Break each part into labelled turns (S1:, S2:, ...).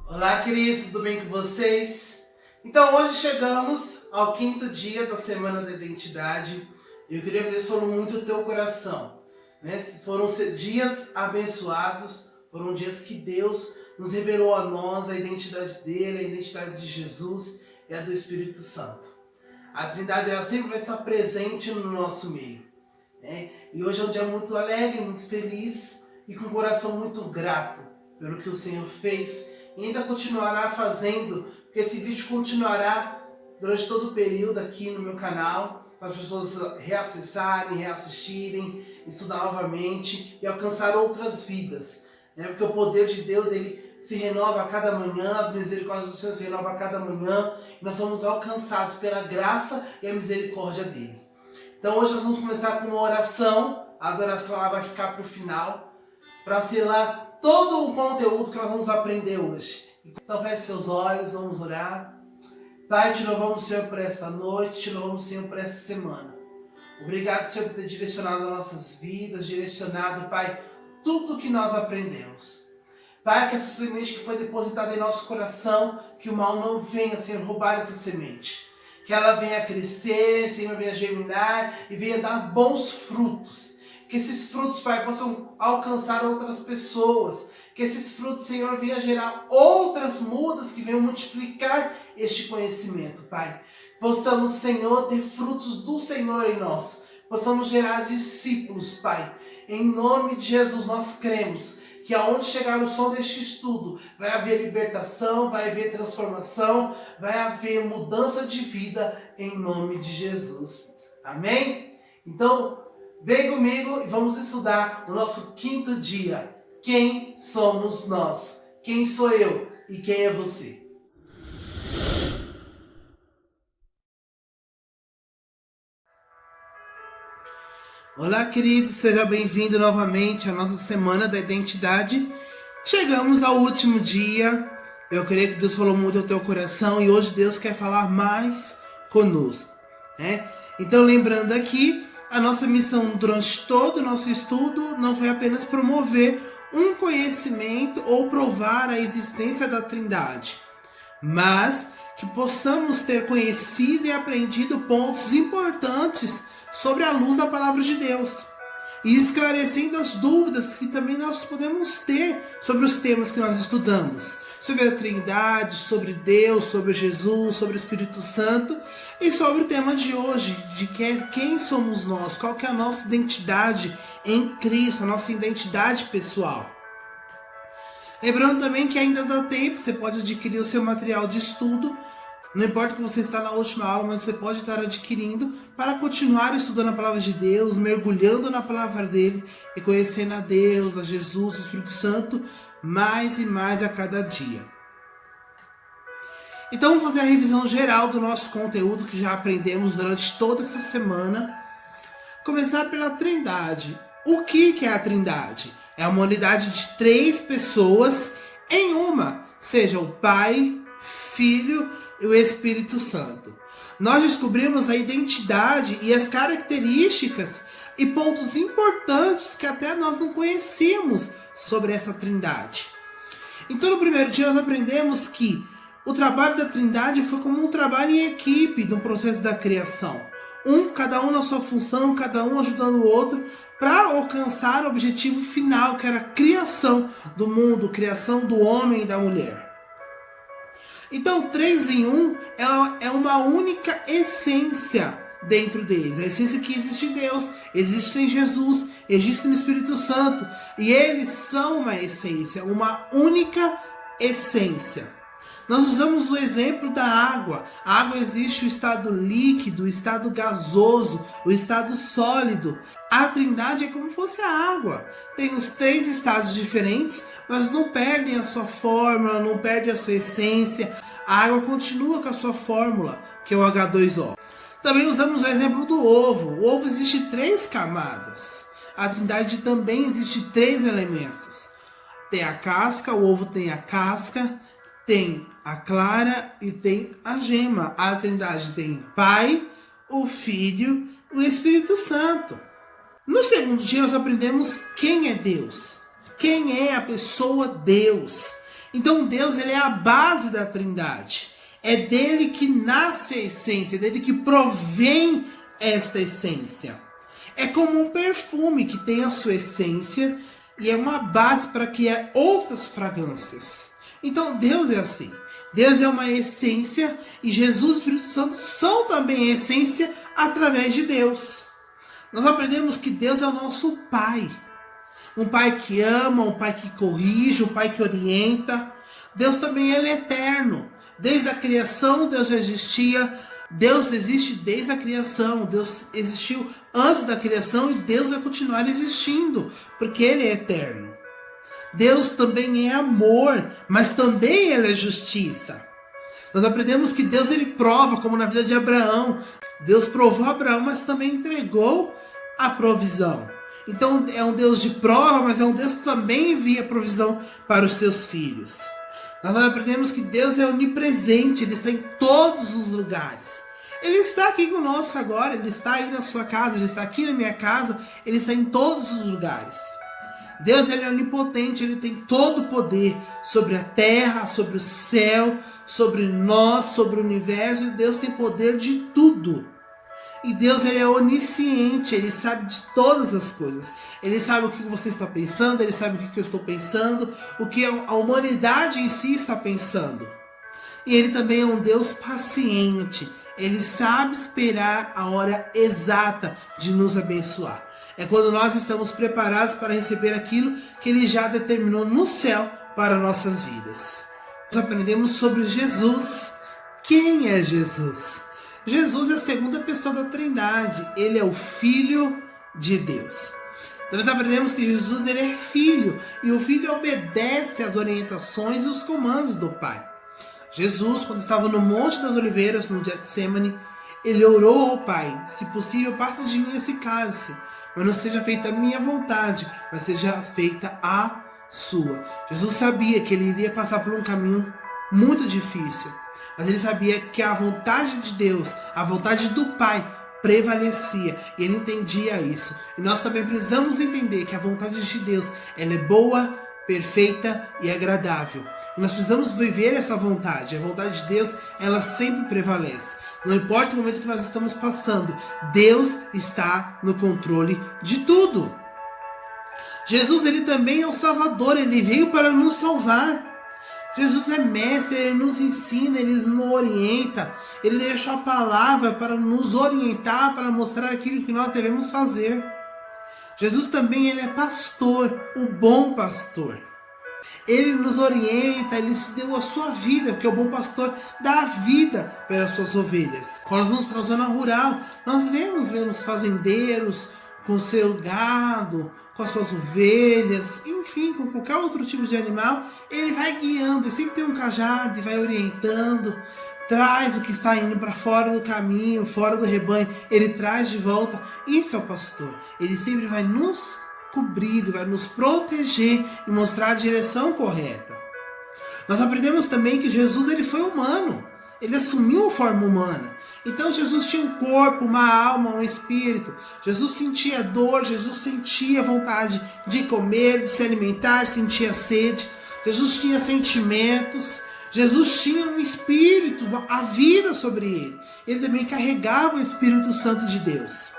S1: Olá, queridos, tudo bem com vocês? Então, hoje chegamos ao 5º dia da Semana da Identidade. Eu queria que Deus falou muito o teu coração, né? Foram dias abençoados, foram dias que Deus nos revelou a nós a identidade dele, a identidade de Jesus e a do Espírito Santo. A Trindade, ela sempre vai estar presente no nosso meio, né? E hoje é um dia muito alegre, muito feliz e com o coração muito grato pelo que o Senhor fez e ainda continuará fazendo, porque esse vídeo continuará durante todo o período aqui no meu canal, para as pessoas reacessarem, reassistirem, estudar novamente e alcançar outras vidas, né? Porque o poder de Deus, ele se renova a cada manhã, as misericórdias do Senhor se renovam a cada manhã, e nós somos alcançados pela graça e a misericórdia dele. Então hoje nós vamos começar com uma oração, a adoração ela vai ficar para o final, para selar todo o conteúdo que nós vamos aprender hoje. Então feche seus olhos, vamos orar. Pai, te louvamos, Senhor, por esta noite, te louvamos, Senhor, por esta semana. Obrigado, Senhor, por ter direcionado as nossas vidas, direcionado, Pai, tudo que nós aprendemos. Pai, que essa semente que foi depositada em nosso coração, que o mal não venha, Senhor, roubar essa semente. Que ela venha crescer, Senhor, venha germinar e venha dar bons frutos. Que esses frutos, Pai, possam alcançar outras pessoas. Que esses frutos, Senhor, venham gerar outras mudas que venham multiplicar este conhecimento, Pai. Possamos, Senhor, ter frutos do Senhor em nós. Possamos gerar discípulos, Pai. Em nome de Jesus, nós cremos que aonde chegar o som deste estudo, vai haver libertação, vai haver transformação, vai haver mudança de vida em nome de Jesus. Amém? Então, vem comigo e vamos estudar o nosso 5º dia. Quem somos nós? Quem sou eu? E quem é você? Olá, queridos, seja bem-vindo novamente à nossa Semana da Identidade. Chegamos ao último dia. Eu creio que Deus falou muito ao teu coração e hoje Deus quer falar mais conosco, né? Então, lembrando aqui, a nossa missão durante todo o nosso estudo não foi apenas promover um conhecimento ou provar a existência da Trindade, mas que possamos ter conhecido e aprendido pontos importantes sobre a luz da Palavra de Deus e esclarecendo as dúvidas que também nós podemos ter sobre os temas que nós estudamos, sobre a Trindade, sobre Deus, sobre Jesus, sobre o Espírito Santo e sobre o tema de hoje, de quem somos nós, qual que é a nossa identidade em Cristo, a nossa identidade pessoal. Lembrando também que ainda dá tempo, você pode adquirir o seu material de estudo. Não importa que você está na última aula, mas você pode estar adquirindo para continuar estudando a Palavra de Deus, mergulhando na Palavra dele e conhecendo a Deus, a Jesus, o Espírito Santo, mais e mais a cada dia. Então vamos fazer a revisão geral do nosso conteúdo que já aprendemos durante toda essa semana. Começar pela Trindade. O que é a Trindade? É uma unidade de 3 pessoas em uma, seja o Pai, Filho e o Espírito Santo. Nós descobrimos a identidade e as características e pontos importantes que até nós não conhecíamos sobre essa Trindade. Então no primeiro dia nós aprendemos que o trabalho da Trindade foi como um trabalho em equipe no processo da criação. Cada um na sua função, cada um ajudando o outro para alcançar o objetivo final, que era a criação do mundo, criação do homem e da mulher. Então 3 em 1 é uma única essência dentro deles. A essência que existe em Deus, existe em Jesus, existe no Espírito Santo. E eles são uma essência, uma única essência. Nós usamos o exemplo da água. A água existe o estado líquido, o estado gasoso, o estado sólido. A Trindade é como se fosse a água. Tem os 3 estados diferentes, mas não perdem a sua fórmula, não perdem a sua essência. A água continua com a sua fórmula, que é o H2O. Também usamos o exemplo do ovo. O ovo existe 3 camadas. A Trindade também existe 3 elementos. Tem a casca, o ovo tem a casca, tem a clara e tem a gema. A Trindade tem o Pai, o Filho e o Espírito Santo. No segundo dia nós aprendemos quem é Deus. Quem é a pessoa Deus. Então Deus, ele é a base da Trindade. É dele que nasce a essência, é dele que provém esta essência. É como um perfume que tem a sua essência e é uma base para criar outras fragrâncias. Então Deus é assim. Deus é uma essência e Jesus e o Espírito Santo são também a essência através de Deus. Nós aprendemos que Deus é o nosso Pai. Um Pai que ama, um Pai que corrige, um Pai que orienta. Deus também ele é eterno. Desde a criação Deus já existia. Deus existe desde a criação. Deus existiu antes da criação e Deus vai continuar existindo, porque ele é eterno. Deus também é amor, mas também ele é justiça. Nós aprendemos que Deus ele prova, como na vida de Abraão. Deus provou Abraão, mas também entregou a provisão. Então é um Deus de prova, mas é um Deus que também envia provisão para os seus filhos. Nós aprendemos que Deus é onipresente, ele está em todos os lugares. Ele está aqui conosco agora, ele está aí na sua casa, ele está aqui na minha casa, ele está em todos os lugares. Deus ele é onipotente, ele tem todo o poder sobre a terra, sobre o céu, sobre nós, sobre o universo. Deus tem poder de tudo. E Deus ele é onisciente, ele sabe de todas as coisas. Ele sabe o que você está pensando, ele sabe o que eu estou pensando, o que a humanidade em si está pensando. E ele também é um Deus paciente. Ele sabe esperar a hora exata de nos abençoar. É quando nós estamos preparados para receber aquilo que ele já determinou no céu para nossas vidas. Nós aprendemos sobre Jesus. Quem é Jesus? Jesus é a segunda pessoa da Trindade. Ele é o Filho de Deus. Então nós aprendemos que Jesus ele é filho. E o filho obedece às orientações e os comandos do Pai. Jesus, quando estava no Monte das Oliveiras, no Getsemane, ele orou ao Pai: se possível, passa de mim esse cálice, mas não seja feita a minha vontade, mas seja feita a sua. Jesus sabia que ele iria passar por um caminho muito difícil, mas ele sabia que a vontade de Deus, a vontade do Pai, prevalecia, e ele entendia isso. E nós também precisamos entender que a vontade de Deus, ela é boa, perfeita e agradável. E nós precisamos viver essa vontade. A vontade de Deus, ela sempre prevalece. Não importa o momento que nós estamos passando, Deus está no controle de tudo. Jesus, ele também é o Salvador, ele veio para nos salvar. Jesus é mestre, ele nos ensina, ele nos orienta, ele deixou a palavra para nos orientar, para mostrar aquilo que nós devemos fazer. Jesus também ele é pastor, o bom pastor. Ele nos orienta, ele se deu a sua vida, porque o bom pastor dá a vida pelas suas ovelhas. Quando nós vamos para a zona rural, nós vemos fazendeiros com seu gado, com as suas ovelhas, enfim, com qualquer outro tipo de animal. Ele vai guiando, ele sempre tem um cajado e vai orientando, traz o que está indo para fora do caminho, fora do rebanho, ele traz de volta. Isso é o pastor, ele sempre vai nos cobrir, ele vai nos proteger e mostrar a direção correta. Nós aprendemos também que Jesus ele foi humano, ele assumiu a forma humana. Então Jesus tinha um corpo, uma alma, um espírito. Jesus sentia dor, Jesus sentia vontade de comer, de se alimentar, sentia sede. Jesus tinha sentimentos, Jesus tinha um espírito, a vida sobre ele. Ele também carregava o Espírito Santo de Deus.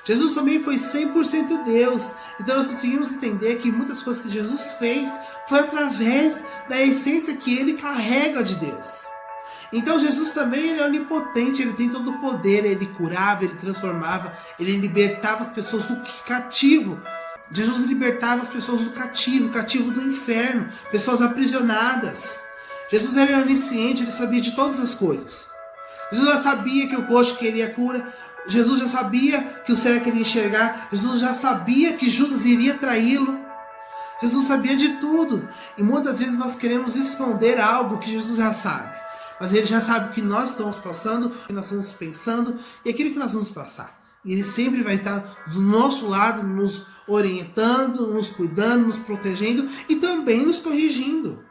S1: Jesus também foi 100% Deus. Então nós conseguimos entender que muitas coisas que Jesus fez foi através da essência que ele carrega de Deus. Então Jesus também ele é onipotente, ele tem todo o poder, ele curava, ele transformava, ele libertava as pessoas do cativo. Jesus libertava as pessoas do cativo do inferno, pessoas aprisionadas. Jesus era onisciente, ele sabia de todas as coisas. Jesus já sabia que o coxo queria cura, Jesus já sabia que o cego queria enxergar, Jesus já sabia que Judas iria traí-lo. Jesus sabia de tudo. E muitas vezes nós queremos esconder algo que Jesus já sabe. Mas ele já sabe o que nós estamos passando, o que nós estamos pensando e aquilo que nós vamos passar. E ele sempre vai estar do nosso lado, nos orientando, nos cuidando, nos protegendo e também nos corrigindo.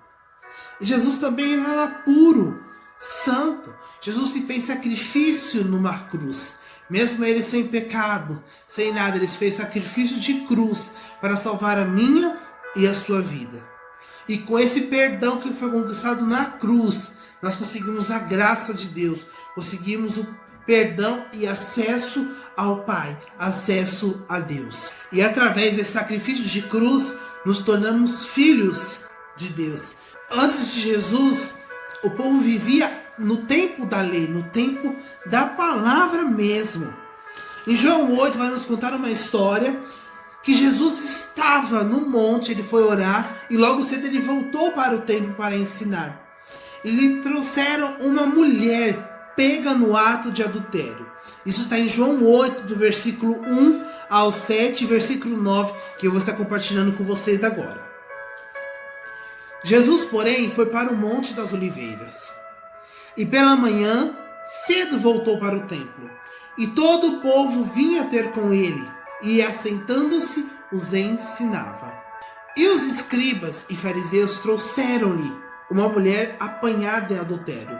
S1: E Jesus também era puro, santo. Jesus se fez sacrifício numa cruz. Mesmo ele sem pecado, sem nada, ele fez sacrifício de cruz para salvar a minha e a sua vida. E com esse perdão que foi conquistado na cruz, nós conseguimos a graça de Deus, conseguimos o perdão e acesso ao Pai, acesso a Deus. E através desse sacrifício de cruz, nos tornamos filhos de Deus. Antes de Jesus, o povo vivia no tempo da lei, no tempo da palavra mesmo. Em João 8 vai nos contar uma história que Jesus estava no monte, ele foi orar e logo cedo ele voltou para o templo para ensinar. E lhe trouxeram uma mulher pega no ato de adultério. Isso está em João 8, do versículo 1 ao 7, versículo 9, que eu vou estar compartilhando com vocês agora. Jesus, porém, foi para o Monte das Oliveiras. E pela manhã, cedo voltou para o templo. E todo o povo vinha ter com ele, e assentando-se, os ensinava. E os escribas e fariseus trouxeram-lhe uma mulher apanhada em adultério.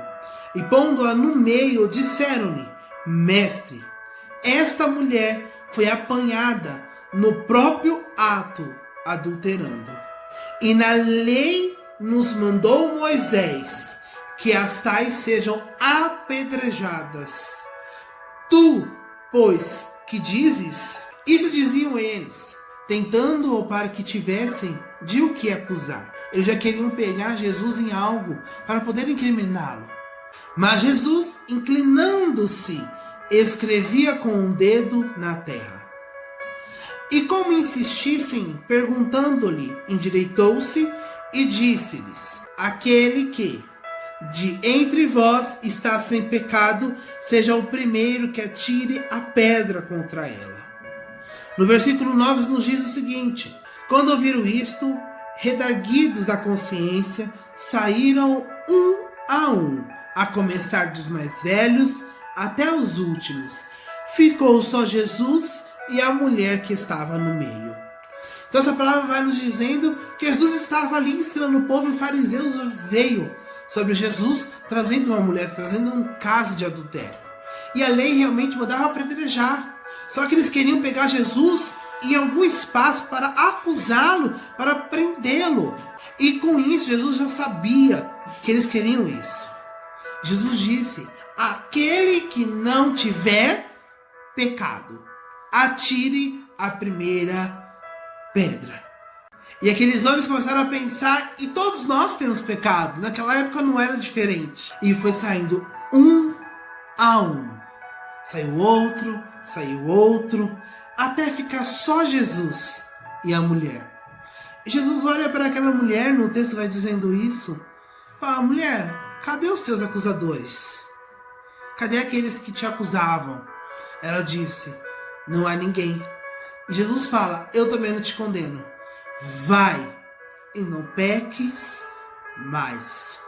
S1: E pondo-a no meio, disseram-lhe: Mestre, esta mulher foi apanhada no próprio ato, adulterando. E na lei nos mandou Moisés que as tais sejam apedrejadas. Tu, pois, que dizes? Isso diziam eles, tentando-o para que tivessem de o que acusar. Eles já queriam pegar Jesus em algo para poder incriminá-lo. Mas Jesus, inclinando-se, escrevia com um dedo na terra. E como insistissem, perguntando-lhe, endireitou-se e disse-lhes: Aquele que de entre vós está sem pecado, seja o primeiro que atire a pedra contra ela. No versículo 9 nos diz o seguinte: Quando ouviram isto, redarguidos da consciência, saíram um, a começar dos mais velhos até os últimos. Ficou só Jesus e a mulher que estava no meio. Então essa palavra vai nos dizendo que Jesus estava ali ensinando o povo, e fariseus veio sobre Jesus, trazendo uma mulher, trazendo um caso de adultério. E a lei realmente mandava apedrejar. Só que eles queriam pegar Jesus em algum espaço para acusá-lo, para prendê-lo. E com isso, Jesus já sabia que eles queriam isso. Jesus disse: aquele que não tiver pecado, atire a primeira pedra. E aqueles homens começaram a pensar, e todos nós temos pecado. Naquela época não era diferente. E foi saindo um a um. Saiu outro, até ficar só Jesus e a mulher. E Jesus olha para aquela mulher, no texto vai dizendo isso, fala: mulher, cadê os teus acusadores? Cadê aqueles que te acusavam? Ela disse: não há ninguém. E Jesus fala: eu também não te condeno. Vai e não peques mais.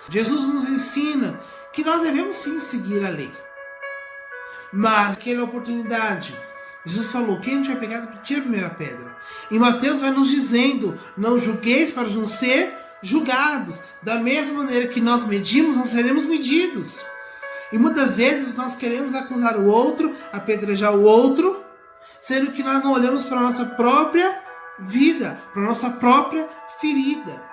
S1: Jesus nos ensina que nós devemos sim seguir a lei. Mas aquela oportunidade, Jesus falou: quem não tiver pecado, tira a primeira pedra. E Mateus vai nos dizendo: não julgueis para não ser julgados. Da mesma maneira que nós medimos, nós seremos medidos. E muitas vezes nós queremos acusar o outro, apedrejar o outro, sendo que nós não olhamos para a nossa própria vida, para a nossa própria ferida.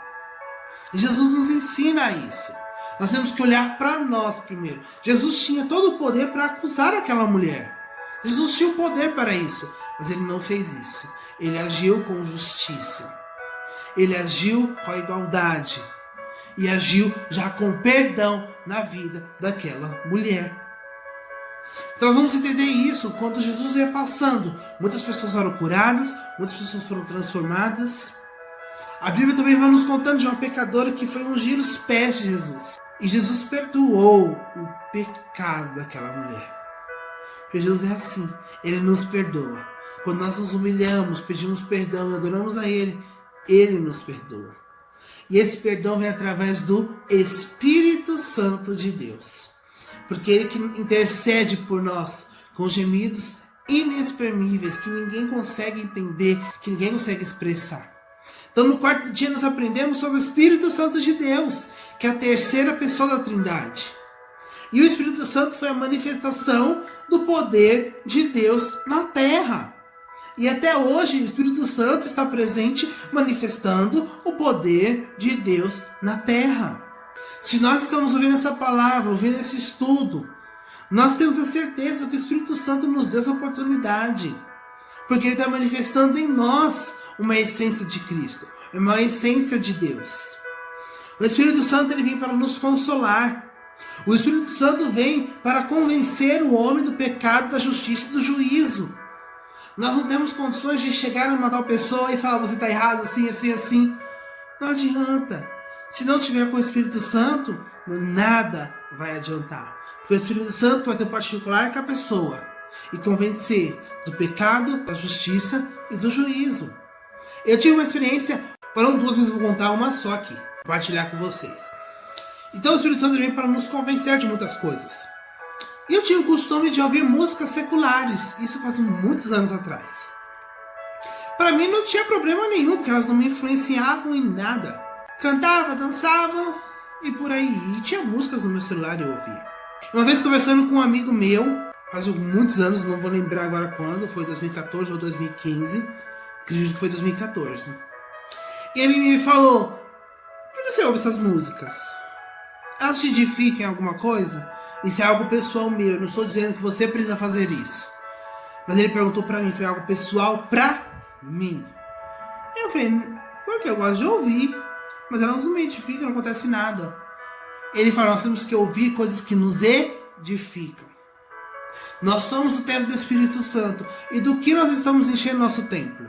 S1: E Jesus nos ensina isso. Nós temos que olhar para nós primeiro. Jesus tinha todo o poder para acusar aquela mulher. Jesus tinha o poder para isso, mas ele não fez isso. Ele agiu com justiça. Ele agiu com a igualdade. E agiu já com perdão na vida daquela mulher. Então nós vamos entender isso quando Jesus ia passando. Muitas pessoas foram curadas, muitas pessoas foram transformadas. A Bíblia também vai nos contando de uma pecadora que foi ungir os pés de Jesus. E Jesus perdoou o pecado daquela mulher. Porque Jesus é assim, Ele nos perdoa. Quando nós nos humilhamos, pedimos perdão, adoramos a Ele, Ele nos perdoa. E esse perdão vem através do Espírito Santo de Deus. Porque Ele que intercede por nós com gemidos inexprimíveis, que ninguém consegue entender, que ninguém consegue expressar. Então no quarto dia nós aprendemos sobre o Espírito Santo de Deus, que é a terceira pessoa da Trindade. E o Espírito Santo foi a manifestação do poder de Deus na terra. E até hoje o Espírito Santo está presente manifestando o poder de Deus na terra. Se nós estamos ouvindo essa palavra, ouvindo esse estudo, nós temos a certeza que o Espírito Santo nos deu essa oportunidade. Porque Ele está manifestando em nós uma essência de Cristo, uma essência de Deus. O Espírito Santo ele vem para nos consolar. O Espírito Santo vem para convencer o homem do pecado, da justiça e do juízo. Nós não temos condições de chegar numa tal pessoa e falar: você está errado, assim, assim, assim. Não adianta. Se não tiver com o Espírito Santo, nada vai adiantar. Porque o Espírito Santo vai ter particular com a pessoa e convencer do pecado, da justiça e do juízo. Eu tive uma experiência, foram duas, mas eu vou contar uma só aqui, compartilhar com vocês. Então o Espírito Santo vem para nos convencer de muitas coisas. E eu tinha o costume de ouvir músicas seculares, isso faz muitos anos atrás. Para mim não tinha problema nenhum, porque elas não me influenciavam em nada. Cantava, dançava e por aí. E tinha músicas no meu celular e eu ouvia. Uma vez conversando com um amigo meu, faz muitos anos, não vou lembrar agora quando, foi 2014 ou 2015, acredito que foi 2014. E ele me falou: por que você ouve essas músicas? Elas te edificam em alguma coisa? Isso é algo pessoal meu, eu não estou dizendo que você precisa fazer isso. Mas ele perguntou pra mim, foi algo pessoal pra mim. E eu falei: porque eu gosto de ouvir, mas elas não me edificam, não acontece nada. Ele falou: nós temos que ouvir coisas que nos edificam. Nós somos o templo do Espírito Santo. E do que nós estamos enchendo nosso templo?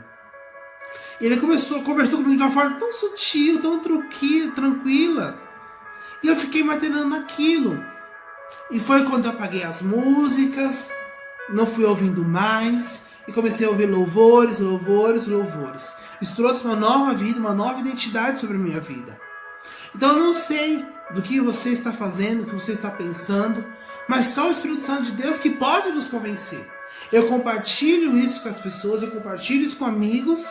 S1: Ele conversou comigo de uma forma tão sutil, tão tranquila. E eu fiquei martelando naquilo. E foi quando eu apaguei as músicas, não fui ouvindo mais, e comecei a ouvir louvores, louvores, louvores. Isso trouxe uma nova vida, uma nova identidade sobre a minha vida. Então eu não sei do que você está fazendo, o que você está pensando, mas só o Espírito Santo de Deus que pode nos convencer. Eu compartilho isso com as pessoas, eu compartilho isso com amigos,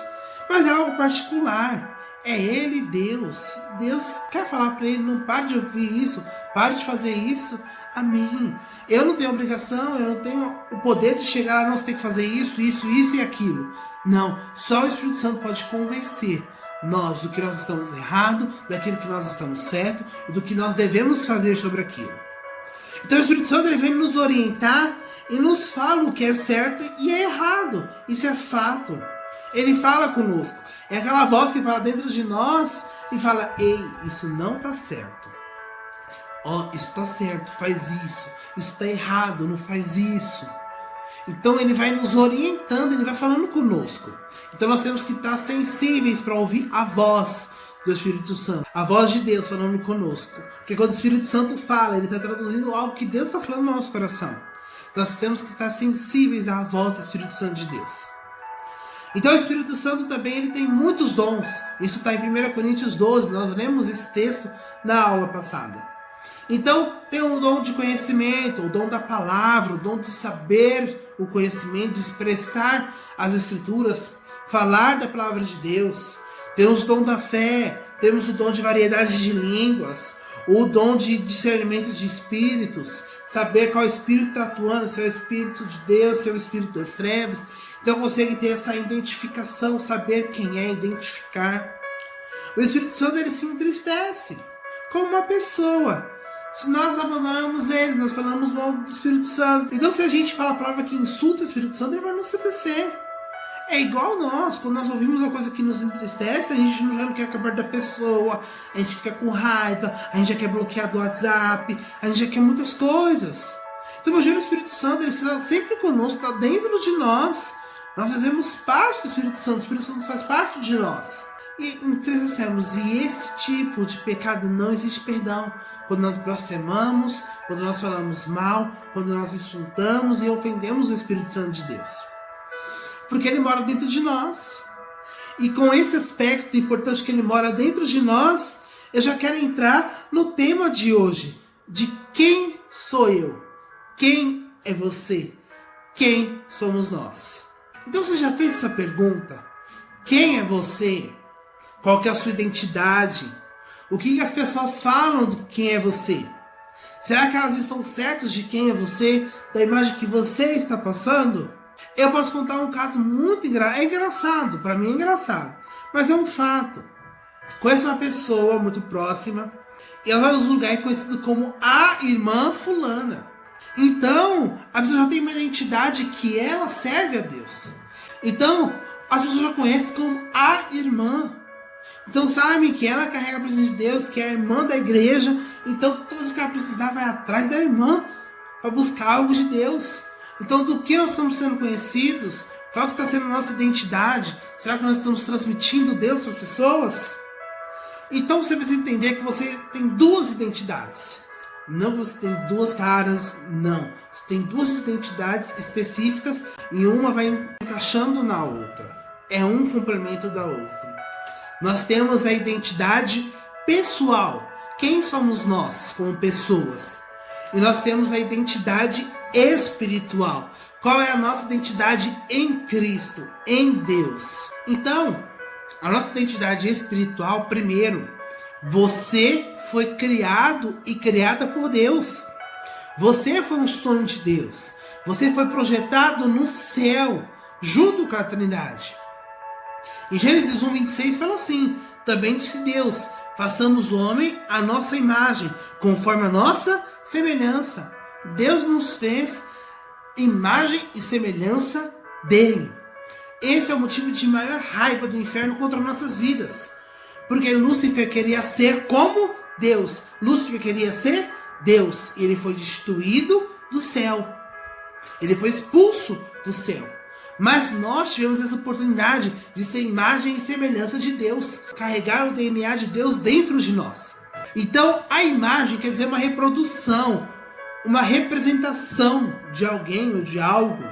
S1: mas é algo particular. É Ele, Deus. Deus quer falar para ele: não pare de ouvir isso, pare de fazer isso. Amém. Eu não tenho obrigação, eu não tenho o poder de chegar lá: não, você tem que fazer isso, isso, isso e aquilo. Não, só o Espírito Santo pode convencer nós do que nós estamos errado, daquilo que nós estamos certo e do que nós devemos fazer sobre aquilo. Então o Espírito Santo ele vem nos orientar e nos fala o que é certo e é errado. Isso é fato. Ele fala conosco. É aquela voz que fala dentro de nós e fala: ei, isso não está certo. Ó, isso está certo, faz isso. Isso está errado, não faz isso. Então ele vai nos orientando, ele vai falando conosco. Então nós temos que estar sensíveis para ouvir a voz do Espírito Santo. A voz de Deus falando conosco. Porque quando o Espírito Santo fala, ele está traduzindo algo que Deus está falando no nosso coração. Nós temos que estar sensíveis à voz do Espírito Santo de Deus. Então o Espírito Santo também ele tem muitos dons. Isso está em 1 Coríntios 12, nós lemos esse texto na aula passada. Então tem o dom de conhecimento, o dom da palavra, o dom de saber o conhecimento, de expressar as escrituras, falar da palavra de Deus. Temos o dom da fé, temos o dom de variedade de línguas, o dom de discernimento de espíritos, saber qual espírito está atuando, se é o espírito de Deus, se é o espírito das trevas. Então consegue ter essa identificação, saber quem é, identificar. O Espírito Santo, ele se entristece como uma pessoa. Se nós abandonamos ele, nós falamos mal do Espírito Santo. Então, se a gente fala a palavra que insulta o Espírito Santo, ele vai nos entristecer. É igual nós, quando nós ouvimos uma coisa que nos entristece, a gente já não quer acabar da pessoa, a gente fica com raiva, a gente já quer bloquear do WhatsApp, a gente já quer muitas coisas. Então, meu o Espírito Santo, ele está sempre conosco, está dentro de nós. Nós fazemos parte do Espírito Santo, o Espírito Santo faz parte de nós. E entristecemos, e esse tipo de pecado não existe perdão. Quando nós blasfemamos, quando nós falamos mal, quando nós insultamos e ofendemos o Espírito Santo de Deus. Porque ele mora dentro de nós. E com esse aspecto importante que ele mora dentro de nós, eu já quero entrar no tema de hoje. De quem sou eu? Quem é você? Quem somos nós? Então você já fez essa pergunta? Quem é você? Qual que é a sua identidade? O que as pessoas falam de quem é você? Será que elas estão certas de quem é você? Da imagem que você está passando? Eu posso contar um caso muito engraçado. Para mim é engraçado. Mas é um fato. Conheço uma pessoa muito próxima. E ela vai nos lugares conhecido como a irmã fulana. Então, a pessoa já tem uma identidade que ela serve a Deus. Então, as pessoas já conhecem como a irmã. Então sabem que ela carrega a presença de Deus, que é a irmã da igreja. Então toda vez que ela precisar, vai atrás da irmã para buscar algo de Deus. Então do que nós estamos sendo conhecidos? Qual que está sendo a nossa identidade? Será que nós estamos transmitindo Deus para as pessoas? Então você precisa entender que você tem duas identidades. Não que você tem duas caras, não. Você tem duas identidades específicas e uma vai encaixando na outra. É um complemento da outra. Nós temos a identidade pessoal. Quem somos nós como pessoas? E nós temos a identidade espiritual. Qual é a nossa identidade em Cristo, em Deus? Então, a nossa identidade espiritual, primeiro, você foi criado e criada por Deus. Você foi um sonho de Deus. Você foi projetado no céu, junto com a Trindade. Em Gênesis 1:26 fala assim: também disse Deus, façamos o homem à nossa imagem, conforme a nossa semelhança. Deus nos fez imagem e semelhança dele. Esse é o motivo de maior raiva do inferno contra nossas vidas. Porque Lúcifer queria ser como Deus. Lúcifer queria ser Deus. E ele foi destituído do céu. Ele foi expulso do céu. Mas nós tivemos essa oportunidade de ser imagem e semelhança de Deus. Carregar o DNA de Deus dentro de nós. Então a imagem quer dizer uma reprodução, uma representação de alguém ou de algo.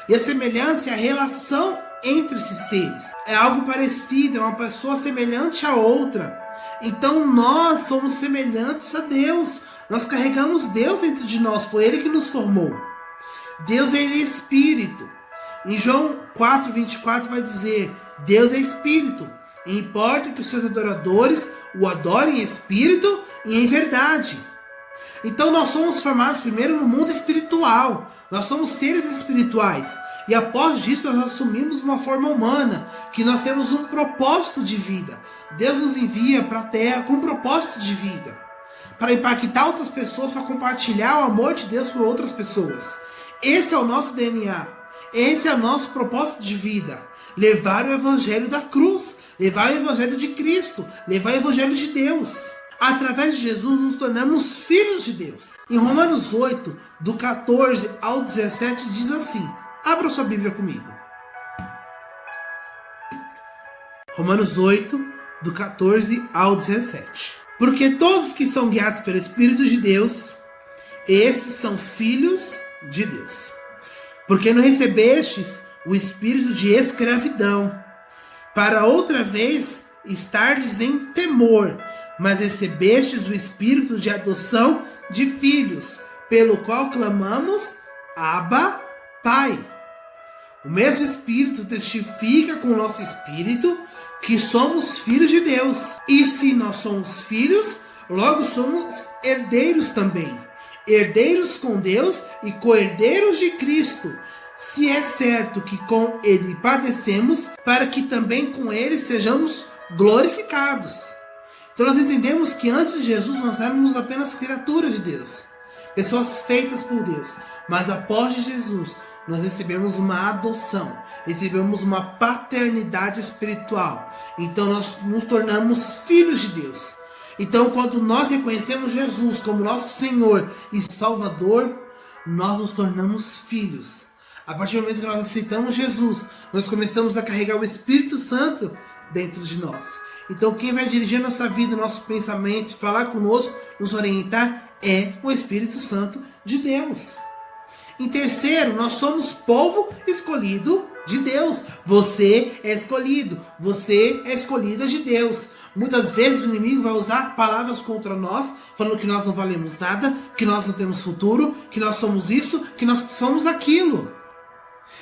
S1: E a semelhança é a relação entre esses seres. É algo parecido, é uma pessoa semelhante a outra. Então nós somos semelhantes a Deus. Nós carregamos Deus dentro de nós. Foi Ele que nos formou. Deus é Espírito. Em João 4:24 vai dizer: Deus é Espírito. E importa que os seus adoradores o adorem em espírito e em verdade. Então nós somos formados primeiro no mundo espiritual. Nós somos seres espirituais. E após disso nós assumimos uma forma humana, que nós temos um propósito de vida. Deus nos envia para a terra com um propósito de vida, para impactar outras pessoas, para compartilhar o amor de Deus com outras pessoas. Esse é o nosso DNA. Esse é o nosso propósito de vida. Levar o evangelho da cruz, levar o evangelho de Cristo, levar o evangelho de Deus. Através de Jesus nos tornamos filhos de Deus. Em Romanos 8, do 14 ao 17 diz assim. Abra sua Bíblia comigo. Romanos 8, do 14 ao 17. Porque todos que são guiados pelo Espírito de Deus, esses são filhos de Deus. Porque não recebestes o espírito de escravidão, para outra vez estardes em temor, mas recebestes o espírito de adoção de filhos, pelo qual clamamos, Abba, Pai. O mesmo Espírito testifica com o nosso espírito que somos filhos de Deus. E se nós somos filhos, logo somos herdeiros também. Herdeiros com Deus e co-herdeiros de Cristo. Se é certo que com Ele padecemos, para que também com Ele sejamos glorificados. Então nós entendemos que antes de Jesus nós éramos apenas criaturas de Deus, pessoas feitas por Deus. Mas após Jesus nós recebemos uma adoção, recebemos uma paternidade espiritual. Então nós nos tornamos filhos de Deus. Então quando nós reconhecemos Jesus como nosso Senhor e Salvador, nós nos tornamos filhos. A partir do momento que nós aceitamos Jesus, nós começamos a carregar o Espírito Santo dentro de nós. Então quem vai dirigir a nossa vida, nosso pensamento, falar conosco, nos orientar, é o Espírito Santo de Deus. Em terceiro, nós somos povo escolhido de Deus. Você é escolhido, você é escolhida de Deus. Muitas vezes o inimigo vai usar palavras contra nós, falando que nós não valemos nada, que nós não temos futuro, que nós somos isso, que nós somos aquilo.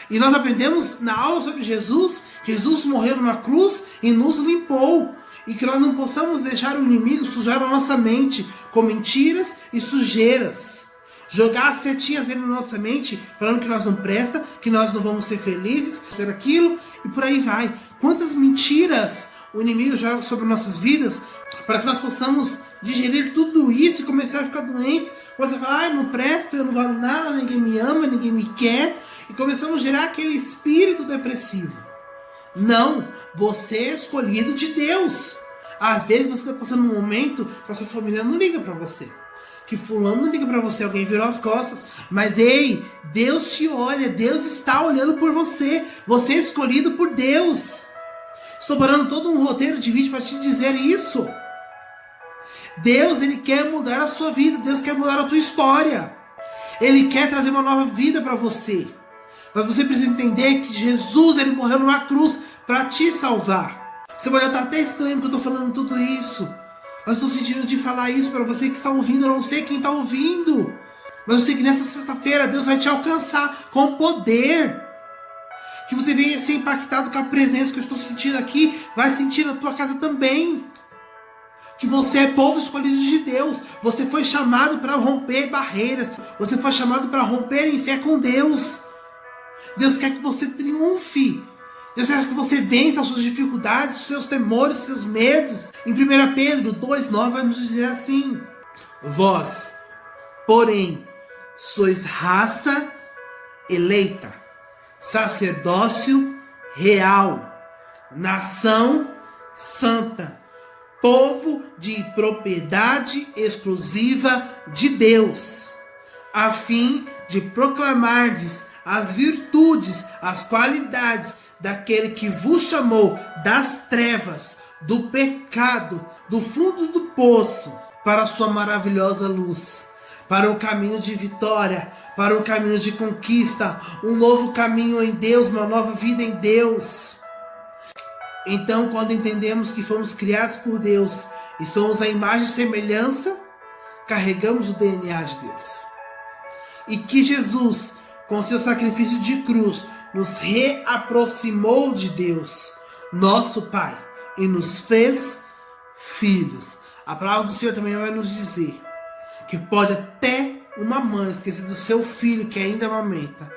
S1: E nós aprendemos na aula sobre Jesus, que Jesus morreu numa cruz e nos limpou. E que nós não possamos deixar o inimigo sujar a nossa mente com mentiras e sujeiras. Jogar as setinhas dele na nossa mente, falando que nós não presta, que nós não vamos ser felizes, ser aquilo, e por aí vai. Quantas mentiras o inimigo joga sobre nossas vidas, para que nós possamos digerir tudo isso e começar a ficar doentes. Começar a falar, ai, não presta, eu não valo nada, ninguém me ama, ninguém me quer. E começamos a gerar aquele espírito depressivo. Não, você é escolhido de Deus. Às vezes você está passando um momento que a sua família não liga para você, que fulano não liga para você, alguém virou as costas. Mas ei, Deus te olha, Deus está olhando por você. Você é escolhido por Deus. Estou parando todo um roteiro de vídeo para te dizer isso. Deus, Ele quer mudar a sua vida. Deus quer mudar a tua história. Ele quer trazer uma nova vida para você. Mas você precisa entender que Jesus, Ele morreu numa cruz para te salvar. Você pode estar até estranho que eu estou falando tudo isso. Mas estou sentindo de falar isso para você que está ouvindo. Eu não sei quem está ouvindo. Mas eu sei que nessa sexta-feira Deus vai te alcançar com poder. Que você venha ser impactado com a presença que eu estou sentindo aqui. Vai sentir na tua casa também. Que você é povo escolhido de Deus. Você foi chamado para romper barreiras. Você foi chamado para romper em fé com Deus. Deus quer que você triunfe. Deus quer que você vença as suas dificuldades, os seus temores, os seus medos. Em 1 Pedro 2,9 vai nos dizer assim: vós, porém, sois raça eleita, sacerdócio real, nação santa, povo de propriedade exclusiva de Deus, a fim de proclamardes as virtudes, as qualidades daquele que vos chamou das trevas, do pecado, do fundo do poço, para a sua maravilhosa luz, para o caminho de vitória, para o caminho de conquista, um novo caminho em Deus, uma nova vida em Deus. Então, quando entendemos que fomos criados por Deus e somos a imagem e semelhança, carregamos o DNA de Deus. E que Jesus, com seu sacrifício de cruz, nos reaproximou de Deus, nosso Pai, e nos fez filhos. A palavra do Senhor também vai nos dizer que pode até uma mãe esquecer do seu filho que ainda amamenta,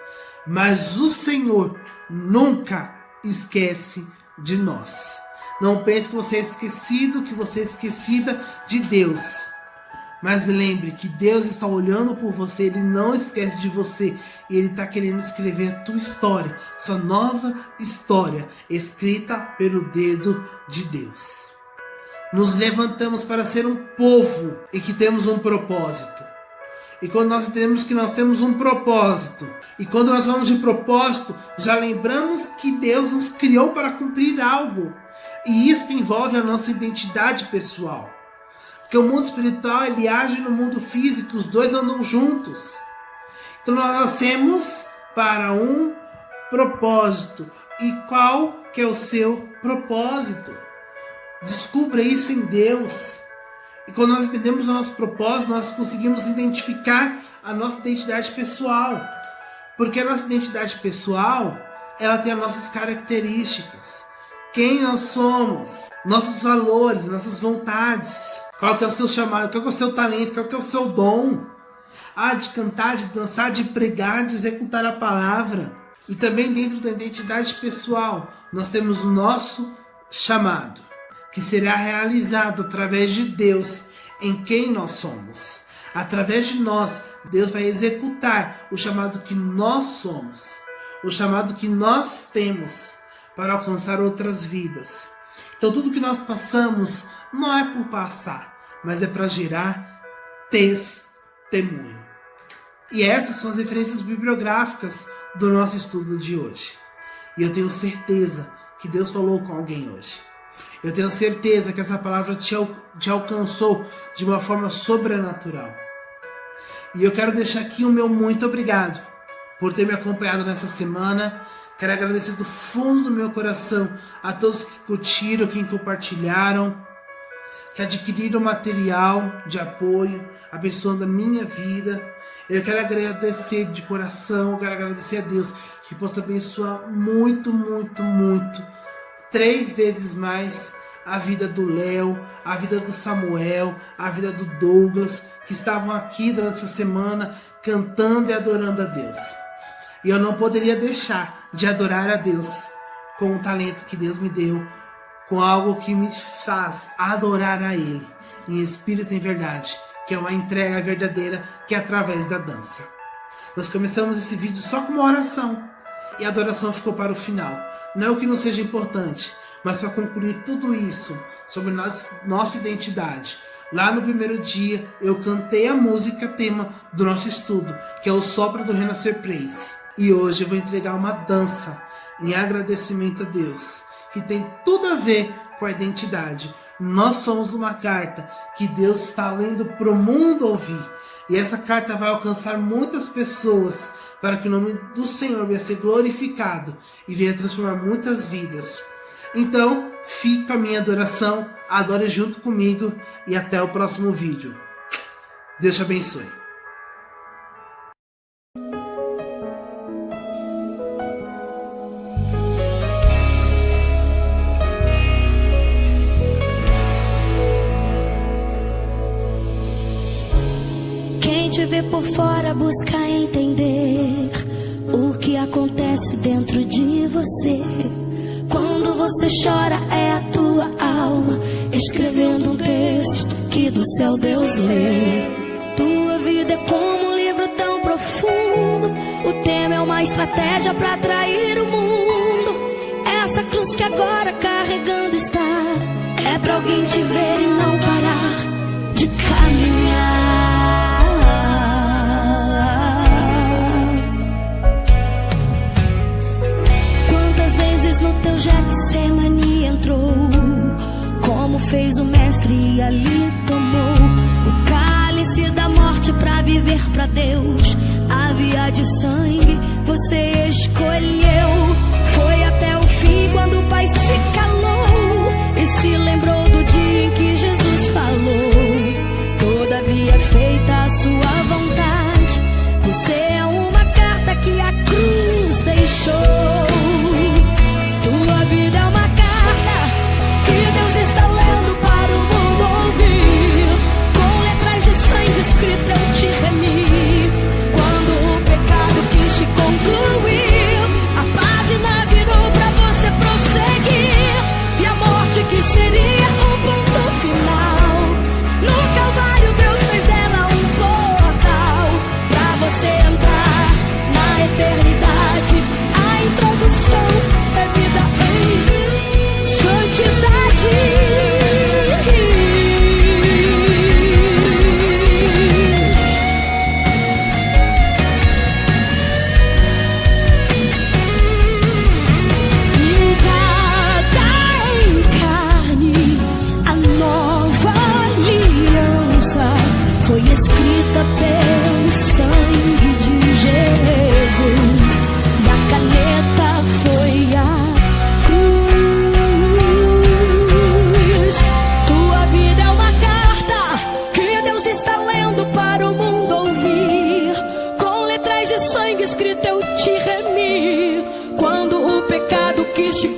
S1: mas o Senhor nunca esquece de nós. Não pense que você é esquecido, que você é esquecida de Deus. Mas lembre que Deus está olhando por você, Ele não esquece de você. E Ele está querendo escrever a tua história, sua nova história, escrita pelo dedo de Deus. Nos levantamos para ser um povo e que temos um propósito. E quando nós entendemos que nós temos um propósito, e quando nós falamos de propósito, já lembramos que Deus nos criou para cumprir algo. E isso envolve a nossa identidade pessoal. Porque o mundo espiritual, ele age no mundo físico, os dois andam juntos. Então nós nascemos para um propósito. E qual que é o seu propósito? Descubra isso em Deus. E quando nós entendemos o nosso propósito, nós conseguimos identificar a nossa identidade pessoal. Porque a nossa identidade pessoal, ela tem as nossas características. Quem nós somos, nossos valores, nossas vontades. Qual que é o seu chamado, qual que é o seu talento, qual que é o seu dom. De cantar, de dançar, de pregar, de executar a palavra. E também dentro da identidade pessoal, nós temos o nosso chamado. que será realizado através de Deus em quem nós somos. Através de nós, Deus vai executar o chamado que nós somos, o chamado que nós temos para alcançar outras vidas. Então tudo que nós passamos não é por passar, mas é para gerar testemunho. E essas são as referências bibliográficas do nosso estudo de hoje. E eu tenho certeza que Deus falou com alguém hoje. Eu tenho certeza que essa palavra te alcançou de uma forma sobrenatural. E eu quero deixar aqui o meu muito obrigado por ter me acompanhado nessa semana. Quero agradecer do fundo do meu coração a todos que curtiram, que compartilharam, que adquiriram material de apoio, abençoando a minha vida. Eu quero agradecer de coração, eu quero agradecer a Deus que possa abençoar muito, 3 vezes mais a vida do Léo, a vida do Samuel, a vida do Douglas, que estavam aqui durante essa semana cantando e adorando a Deus. E eu não poderia deixar de adorar a Deus com o talento que Deus me deu, com algo que me faz adorar a Ele, em espírito e em verdade, que é uma entrega verdadeira, que é através da dança. Nós começamos esse vídeo só com uma oração, e a adoração ficou para o final. Não que não seja importante, mas para concluir tudo isso sobre nossa identidade. Lá no primeiro dia, eu cantei a música tema do nosso estudo, que é o Sopro do Renascer Praise. E hoje eu vou entregar uma dança em agradecimento a Deus, que tem tudo a ver com a identidade. Nós somos uma carta que Deus está lendo para o mundo ouvir. E essa carta vai alcançar muitas pessoas, para que o nome do Senhor venha ser glorificado e venha transformar muitas vidas. Então, fica a minha adoração, adore junto comigo e até o próximo vídeo. Deus te abençoe.
S2: Quem te vê por fora busca entender o que acontece dentro de você. Quando você chora é a tua alma escrevendo um texto que do céu Deus lê. Tua vida é como um livro tão profundo, o tema é uma estratégia para atrair o mundo. Essa cruz que agora carregando está, é para alguém te ver e não parar de caminhar. No teu Getsemane entrou, como fez o mestre e ali tomou o cálice da morte pra viver pra Deus. A via de sangue você escolheu, foi até o fim quando o Pai se calou e se lembrou do dia em que Jesus falou: todavia feita a sua vontade. Você é uma carta que a cruz deixou. Tua vida é uma carta que Deus está lendo para o mundo ouvir. Com letras de sangue escrita eu te remi. Quando o pecado quis te concluir, a página virou para você prosseguir. E a morte que seria o ponto final, no Calvário Deus fez dela um portal para você entrar na eternidade. A introdução é vida em santidade. Pintada em carne, a nova aliança foi escrita pelo sangue de Jesus. E a caneta foi a cruz. Tua vida é uma carta que Deus está lendo para o mundo ouvir. Com letras de sangue escrita eu te remi. Quando o pecado quis te